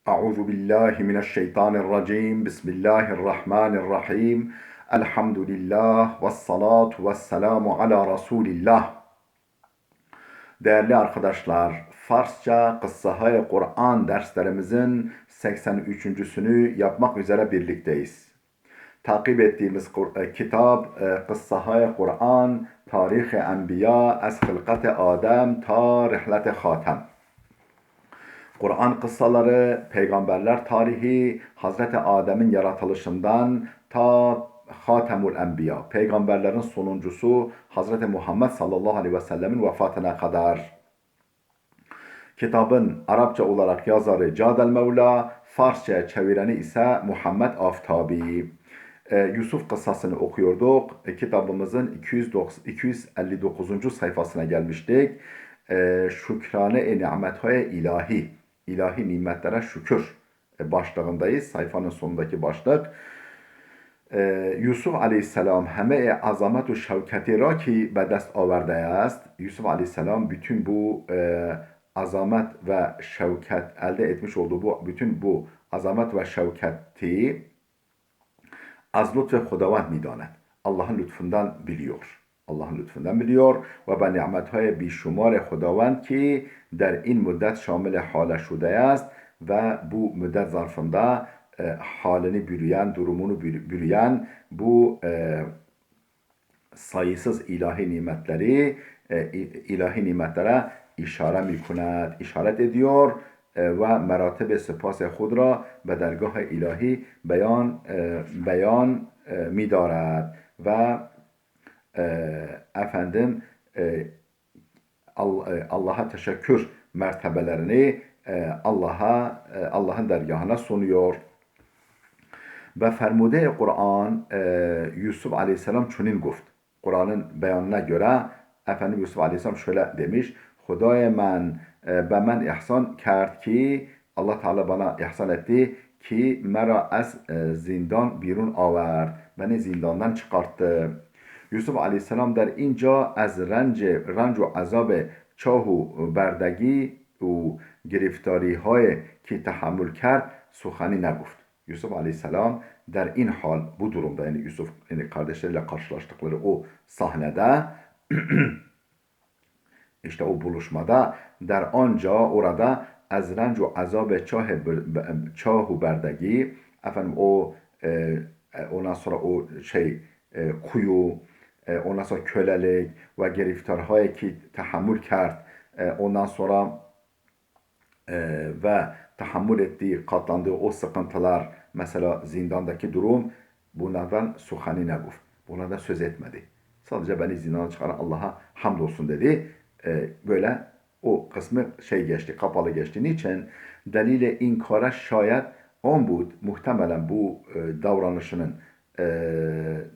Euzu billahi mineşşeytanirracim. Bismillahirrahmanirrahim. Elhamdülillah ve salatu ve selamu ala Resulillah. Değerli arkadaşlar, Farsça Kıssahı Kur'an derslerimizin 83.sünü yapmak üzere birlikteyiz. Takip ettiğimiz kitap Kıssahı Kur'an, Tarih-i Enbiya, Ez Hılkat-ı Adem, ta Rihlet-i Hatem. Kur'an kıssaları, peygamberler tarihi, Hazreti Adem'in yaratılışından ta Hatemul Enbiya, peygamberlerin sonuncusu Hazreti Muhammed sallallahu aleyhi ve sellemin vefatına kadar. Kitabın Arapça olarak yazarı Cadel Mevla, Farsça'ya çevireni ise Muhammed Aftabi. Yusuf kıssasını okuyorduk. Kitabımızın 259. sayfasına gelmiştik. Şükrane-i ni'met-i ilahi. İlahi nimetlere şükür başlığındayız. Sayfanın sonundaki başlık. Yusuf aleyhisselam همه عظمت و شوکتی را که به دست آورده است. Yusuf aleyhisselam bütün bu azamet ve şevket elde etmiş olduğu bütün bu azamet ve şevketi az lütf Hudavand میداند. Allah'ın lütfundan biliyor. Allah'ın lütfundan biliyor ve به نعمت‌های بیشمار خداوند ki در این مدت شامل حال شده است ve bu müddet zarfında halini bürüyen, durumunu bürüyen bu sayısız ilahi nimetlere işaret ediyor ve merاتب سپاس خود را به درگاه الهی beyan می‌دارد و efendim Allah'a teşekkür mertebelerini Allah'ın dergahına sunuyor. Ve fermude Kur'an Yusuf Aleyhisselam çunin guft. Kur'an'ın beyanına göre efendim Yusuf Aleyhisselam şöyle demiş: Hudaya men به من ihsan کرد ki Allah Teala bana ihsan etti ki mera az zindan birun آورد. Beni zindandan çıkarttı. Yusuf Aleyhisselam در اینجا از رنج و عذاب چاه و بردگی و گرفتاری های که تحمل کرد سخنی نگفت. Yusuf Aleyhisselam der in hal, bu durumda, yani Yusuf kardeşleriyle karşılaştıkları o sahnede işte o buluşmada der anca orada az renc ve azab çahu berdegi efendim ondan sonra o kuyu, ondan sonra kölelik ve geriftarhaya ki tahammül kert, ondan sonra ve tahammül ettiği, katlandığı o sıkıntılar, mesela zindandaki durum, bunlardan suhani neguf. Bunlardan söz etmedi. Sadece beni zindan çıkaran Allah'a hamdolsun dedi. Böyle o kısmı geçti, kapalı geçti. Niçin? Delile inkara şayet on بود. Muhtemelen bu davranışının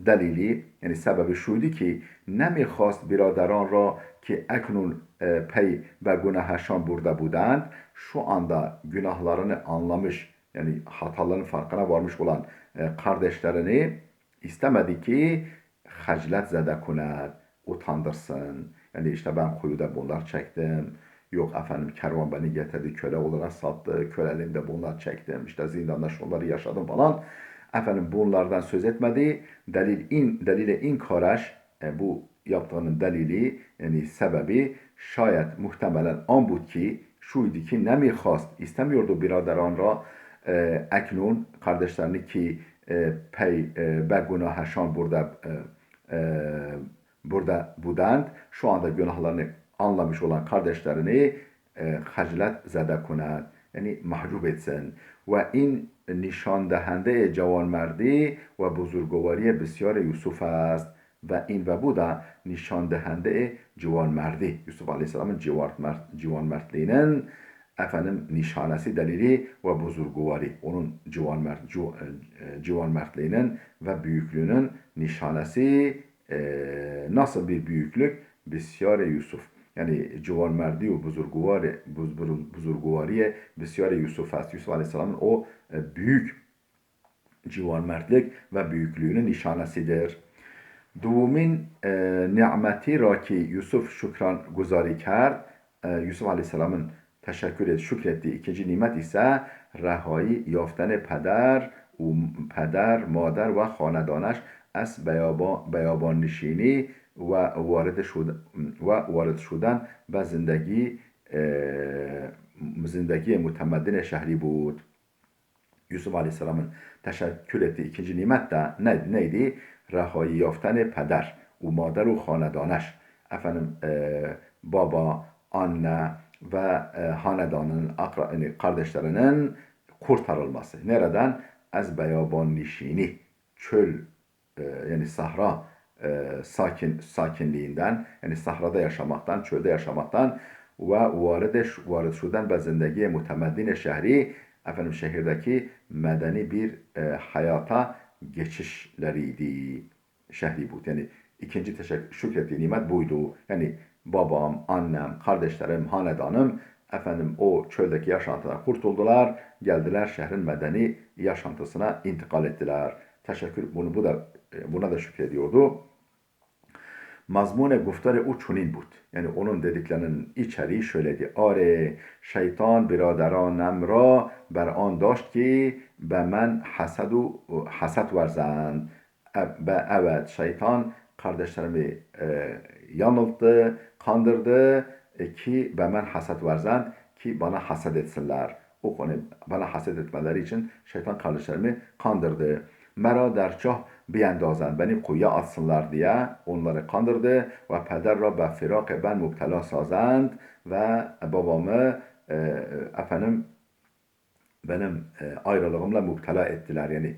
delili, yani sebebi şuydu ki nمیخواست برادران را ki اکنون pey ve günahşan burada budand, şu anda günahlarını anlamış, yani hataların farkına varmış olan kardeşlerini istemedi ki haclet zede kuner, utandırsın. Yani işte ben kuyuda bunlar çektim, yok efendim kervan beni getirdi, köle olarak sattı, köleliğimde bunlar çektim, işte zindanda şunları yaşadım falan. Efendim bunlardan söz etmedi. Delile inkaraş, bu yaptığının delili, yani sebebi şayet muhtemelen an بود ki şuydu ki nemikhast, istemiyordu biraderan ra eknun, kardeşlerini ki pey be günahşan burada budand, şu anda günahlarını anlamış olan kardeşlerini haclet zede kuner, yani mahcup etsin. Ve in nişan dهنده جوانمردی و بزرگواری بسیار یوسف است و این و bu da nişan dهنده civanmerdi. Yusuf Aleyhisselam'ın civanmertliğinin efendim nişanesi, delili ve buzurguvari. Onun civanmertliğinin ve büyüklüğünün nişanesi nasıl bir büyüklük? Besyar Yusuf. Yani civanmerdi ve buzurguvariye besyar Yusuf است. Yusuf Aleyhisselam'ın o büyük civanmertlik ve büyüklüğünün nişanesidir. دومین نعمتی را که Yusuf şükran guzari کرد, Yusuf Aleyhisselam'ın şükrettiği ikinci nimet ise رهایی یافتن پدر مادر و خاندانش از بیابان نشینی و وارد شدن به زندگی متمدن şehri بود. Yusuf Aleyhisselam'ın teşekkür ettiği ikinci nimet de neydi? Rehayı yaften peder و مادر و خاندانش. Efendim baba, anne ve hanedanın, kardeşlerinin kurtarılması. Nereden? Ez beyaban nişini. Çöl yani sahra sakinliğinden, yani sahrada yaşamaktan, çölde yaşamaktan ve varid şudan ve zindegiye mutemeddine şehri, efendim şehirdeki medeni bir hayata geçişleriydi. Şehri bu. Yani ikinci şükrettiği nimet buydu. Yani babam, annem, kardeşlerim, hanedanım efendim o çöldeki yaşantıdan kurtuldular. Geldiler şehrin medeni yaşantısına intikal ettiler. Teşekkür buna da şükrediyordu. Mazmun گفتار او چنین بود. Yani onun dediklerinin içeriği şöyleydi. Are şeytan برادرانم را بر آن داشت که به من حسد ورزند. Evet, şeytan kardeşlerimi yanılttı, kandırdı ki ben haset verzend ki bana haset etsinler. O konu bana haset etmeleri için şeytan kardeşlerimi kandırdı. Mera der çah بیندازند beni kuyuya atsınlar diye onları kandırdı ve peder ra be firak ben müptela sazند ve babamı efendim benim ayrılığımla müptela ettiler. Yani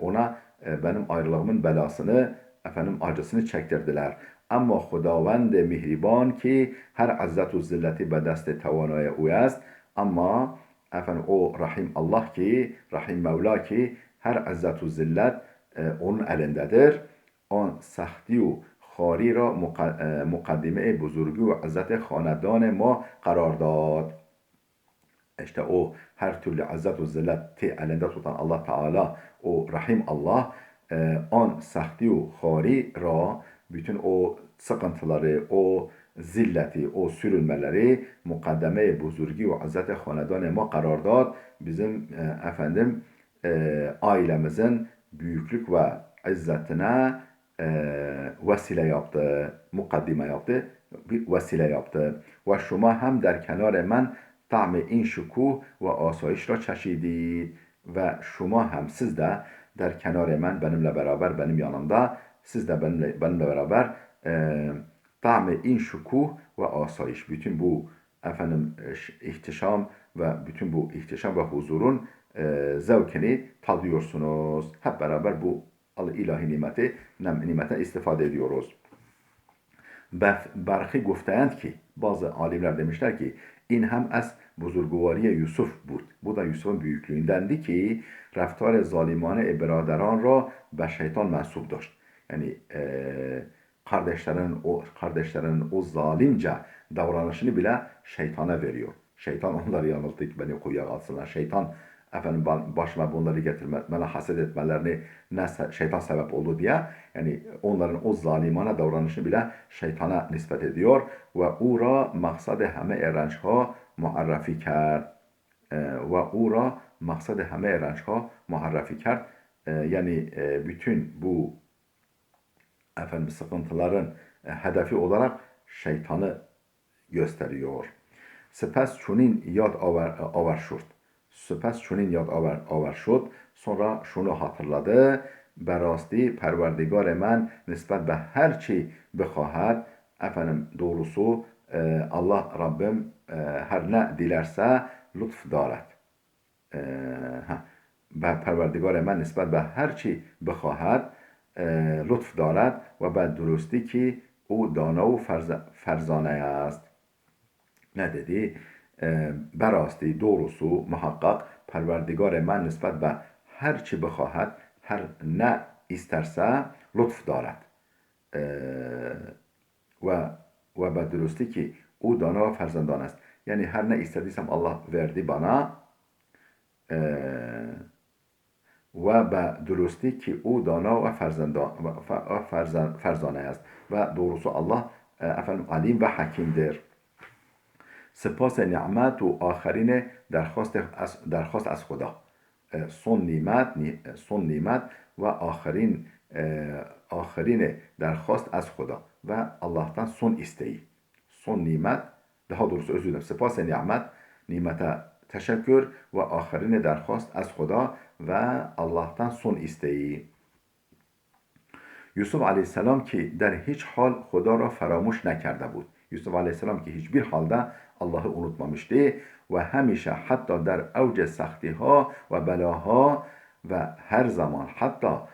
ona benim ayrılığımın belasını efendim acısını çektirdiler. Ama Xudavand mihriban ki her izzet و zilleti به دست توانای او است. Ama efendim o Rahim Allah ki, Rahim Mevla ki her izzet و zillet onun elindedir. On sahti و خاری را مقدمه بزرگی و عزت خاندان ما قرار داد. İşte o her türlü izzet و zilleti elinde tutan Allah Teala, o Rahim Allah, on sahti و خاری را bütün o sıkıntıları, o zilleti, o sürülmeleri mukaddeme buzurgi ve izzet hanedan ma karar dad. Bizim efendim ailemizin büyüklük ve izzetine vesile yaptı, mukaddime yaptı, bir vesile yaptı. Ve şuma hem der kenar men ta'm این شکوه و آسایش را چشیدید ve şuma hem siz de der kenar men benimle beraber benim yanımda siz de benimle beraber ta'm این şukuh ve asayiş bütün bu efendim ihtişam ve bütün bu ihtişam ve huzurun zevkini tadıyorsunuz. Hep beraber bu ilahi nimetten istifade ediyoruz. برخی گفتند ki bazı alimler demişler ki این هم از بزرگواری یوسف بود. Bu da Yusuf'un büyüklüğündendi ki رفتار ظالمانه برادران را به şeytan mensup داشت. Yani kardeşlerin o zalimce davranışını bile şeytana veriyor. Şeytan onları yanılttı ki beni kuyuya atsınlar. Şeytan efendim başıma bunları bana haset etmelerini şeytan sebep oldu diye yani onların o zalimane davranışını bile şeytana nispet ediyor ve ura maksad hame erençha muarrafi kerd ve ura maksad hame erençha muarrafi kerd yani bütün bu efendim sıkıntıların hedefi olarak şeytanı gösteriyor. Sepes çunin yad avar şurt. Sepes çunin yad avar şurt. Sonra şunu hatırladı. Berasti perverdigar men nispet be her çi bخواهد efendim doğrusu Allah Rabbim her ne dilerse lütf daret. Perverdigar men nispet be her çi bخواهد لطف دارد و به درستی که او دانا و فرزانه است. Ne dedi? Berasti doğrusu muhakkak perverdigar men nispet be her çi bخواهد her ne isterse lütf daret. Ve به درستی ki o dana ve ferzandan است. Yani her ne istediysem Allah verdi bana ve be درستی ki o dana ve ferzane است. Ve doğrusu Allah efendim alim ve hakimdir. سپاس نعمت و آخرین درخواست از خدا. سون نعمت و آخرین درخواست از خدا و Allah'tan son isteği. Son nimet, daha doğrusu özür dilerim. Sepas nimet, nimete teşekkür ve ahirine derhast az Huda ve Allah'tan son isteği. Yusuf aleyhisselam ki در hiç hal Huda را فراموش نکرده بود. Yusuf aleyhisselam ki hiçbir halde Allah'ı unutmamıştı ve همیشه hatta در اوج سختیها و belaha ve her zaman hatta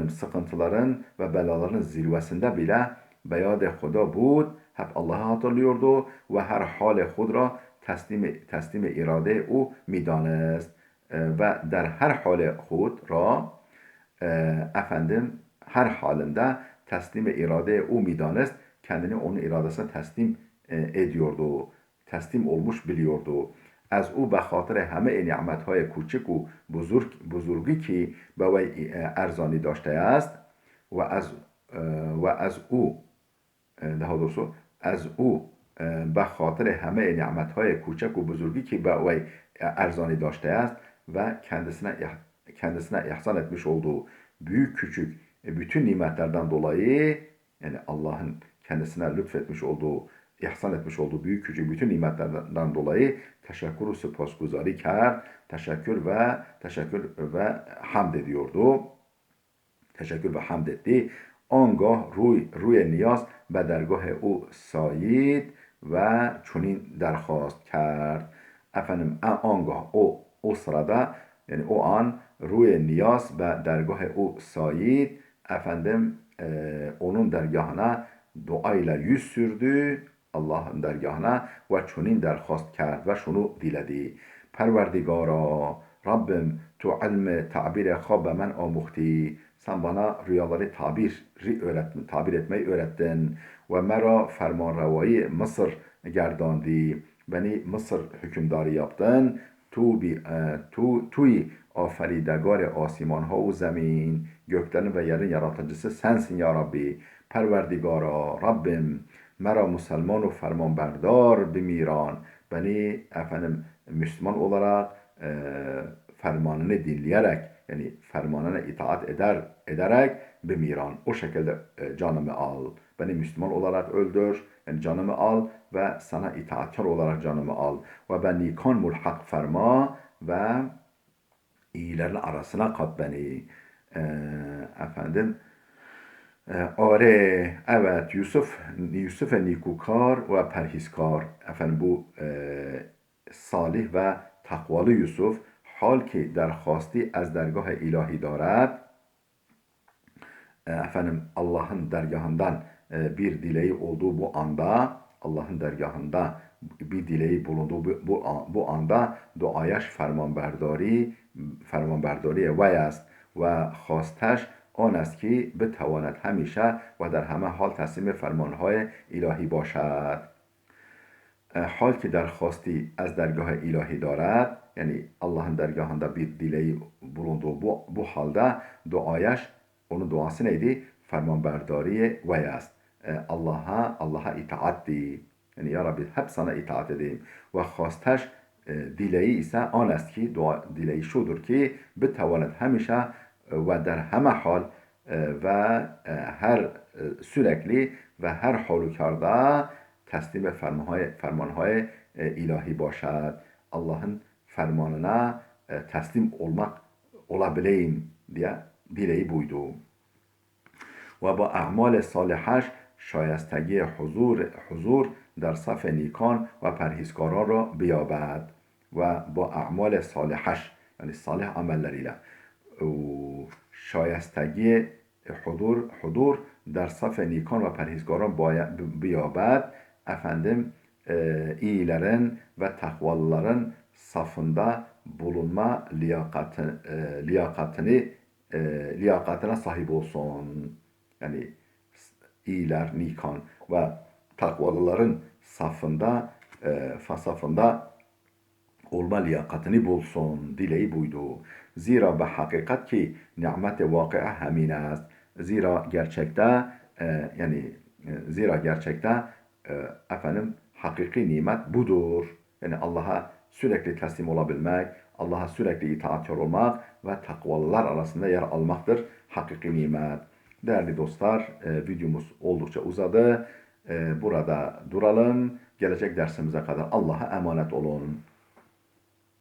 sıkıntıların ve belaların zirvesinde bile beyad Huda بود. Hep Allah'ı hatırlıyordu ve her hal خود را تسلیم اراده او میدانست و در هر حال خود را her halinde teslim irade o میدانست, kendini onun iradesine teslim ediyordu, teslim olmuş biliyordu. از او به خاطر همه نعمتهای کوچک و بزرگی که به وی ارزانی داشته است و از او daha doğrusu از او به خاطر همه نعمتهای کوچک و بزرگی که به وی ارزانی داشته است ve kendisine ihsan etmiş olduğu büyük küçük bütün nimetlerden dolayı, yani Allah'ın kendisine lütfetmiş olduğu, ihsan etmiş olduğu büyük küçük bütün nimetlerden dolayı teşekkür-ü sepasguzari kar, teşekkür ve hamd ediyordu. Teşekkür ve hamd etti. آنگاه روی نیاز به درگاه او سایید و چنین درخواست کرد. آنگاه o sırada, yani o an روی نیاز به درگاه او سایید, onun dergahına duayla yüz sürdü, Allah'ın dergahına ve çunin derhast kerd ve şunu diledi. Perverdigara, Rabbim tu ilmi tabir خواب ben amukti. Sen bana rüyaları tabir etmeyi öğrettin. Ve mera fermanrevayı Mısır gerdandi. Beni Mısır hükümdarı yaptın. Tuy aferidegar asimanha و zemin. Göklerin ve yerin yaratıcısı sensin ya Rabbi. Perverdigara, Rabbim mera Müslüman و fermanberdar bimiran. Beni Müslüman olarak fermanını dinleyerek, yani fermanına itaat ederek bimiran, o şekilde canımı al. Beni Müslüman olarak öldür, yani canımı al ve sana itaatkar olarak canımı al. Ve ben nikan mulhak ferma ve iyilerin arasına kat beni. Evet, Yusuf nikukar ve perhiskar. Bu salih ve takvalı Yusuf, حال که درخواستی از درگاه الهی دارد, Allah'ın dergahından bir dileği olduğu bu anda, Allah'ın dergahında bir dileği bulunduğu bu anda duayaş فرمانبرداری وی است و خواستش آن است که بتواند همیشه و در همه حال تسلیم فرمانهای الهی باشد. حال که درخواستی از درگاه الهی دارد, yani Allah'ın dergahında bir dileği bulunduğu bu halde duayaş, onun duası neydi? Fermanberdariye ve yast. Allah'a itaatti. Yani ya Rabbi hep sana itaat edeyim. Ve hastaş dileği ise an است ki, dileği şudur ki betavanet hemişe ve der heme hal ve her sürekli ve her halükarda teslim fermanهای ilahi başad. Allah'ın fermanına teslim olabileyim diye dileği buydu. Ve با اعمال صالحش شایستگی حضور در صف نیکان و پرهیزکاران را بیابد. و با اعمال صالحش, yani salih amelleriyle şayestegi hudur در صف نیکان و پرهیزکاران بیابد. İyilerin ve takvalıların safında bulunma liyakatına sahip olsun. Yani iyiler, nikan ve takvalıların safında olma liyakatını bulsun. Dileği buydu. Zira be hakikat ki nimet-i vakıa hemin است. Zira gerçekte hakiki nimet budur. Yani Allah'a sürekli teslim olabilmek, Allah'a sürekli itaatkar olmak ve takvalılar arasında yer almaktır hakiki nimet. Değerli dostlar, videomuz oldukça uzadı. Burada duralım. Gelecek dersimize kadar Allah'a emanet olun.